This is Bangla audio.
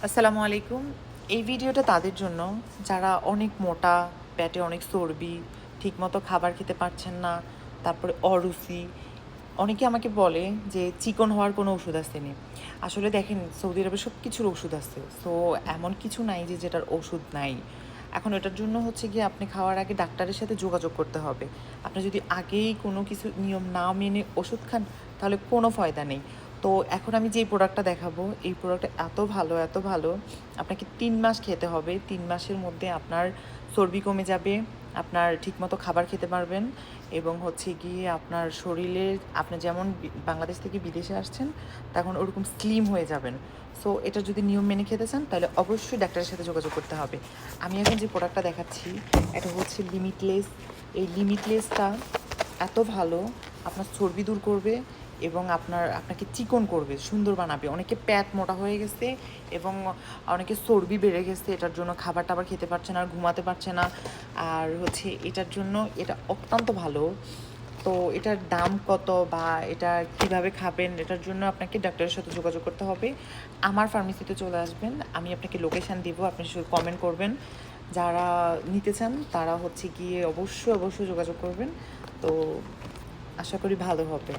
আসসালামু আলাইকুম। এই ভিডিওটা তাদের জন্য যারা অনেক মোটা, পেটে অনেক চর্বি, ঠিকমতো খাবার খেতে পারছেন না, তারপরে অরুচি। অনেকে আমাকে বলে যে চিকন হওয়ার কোনো ওষুধ আসেনি। আসলে দেখেন সৌদি আরবে সব কিছুর ওষুধ আছে। সো এমন কিছু নাই যে যেটার ওষুধ নাই। এখন এটার জন্য হচ্ছে গিয়ে আপনি খাওয়ার আগে ডাক্তারের সাথে যোগাযোগ করতে হবে। আপনি যদি আগেই কোনো কিছু নিয়ম না মেনে ওষুধ খান তাহলে কোনো ফায়দা নেই। তো এখন আমি যেই প্রোডাক্টটা দেখাবো এই প্রোডাক্টটা এত ভালো আপনাকে 3 মাস খেতে হবে। 3 মাসের মধ্যে আপনার চর্বি কমে যাবে, আপনার ঠিকমতো খাবার খেতে পারবেন এবং হচ্ছে গিয়ে আপনার শরীরে আপনি যেমন বাংলাদেশ থেকে বিদেশে আসছেন তখন ওরকম স্লিম হয়ে যাবেন। সো এটা যদি নিয়ম মেনে খেতে চান তাহলে অবশ্যই ডাক্তারের সাথে যোগাযোগ করতে হবে। আমি এখন যে প্রোডাক্টটা দেখাচ্ছি এটা হচ্ছে লিমিটলেস। এই লিমিটলেসটা এত ভালো, আপনার চর্বি দূর করবে এবং আপনাকে চিকন করবে, সুন্দর বানাবে। অনেকে পেট মোটা হয়ে গেছে এবং অনেকে চর্বি বেড়ে গেছে, এটার জন্য খাবার টাবার খেতে পারছে না, আর ঘুমাতে পারছে না। আর হচ্ছে এটার জন্য এটা অত্যন্ত ভালো। তো এটার দাম কত বা এটা কিভাবে খাবেন এটার জন্য আপনাকে ডাক্তারের সাথে যোগাযোগ করতে হবে। আমার ফার্মেসিতে চলে আসবেন, আমি আপনাকে লোকেশান দিব, আপনি শুধু কমেন্ট করবেন। যারা নিতে চান তারা হচ্ছে গিয়ে অবশ্যই যোগাযোগ করবেন। তো আশা করি ভালো হবে।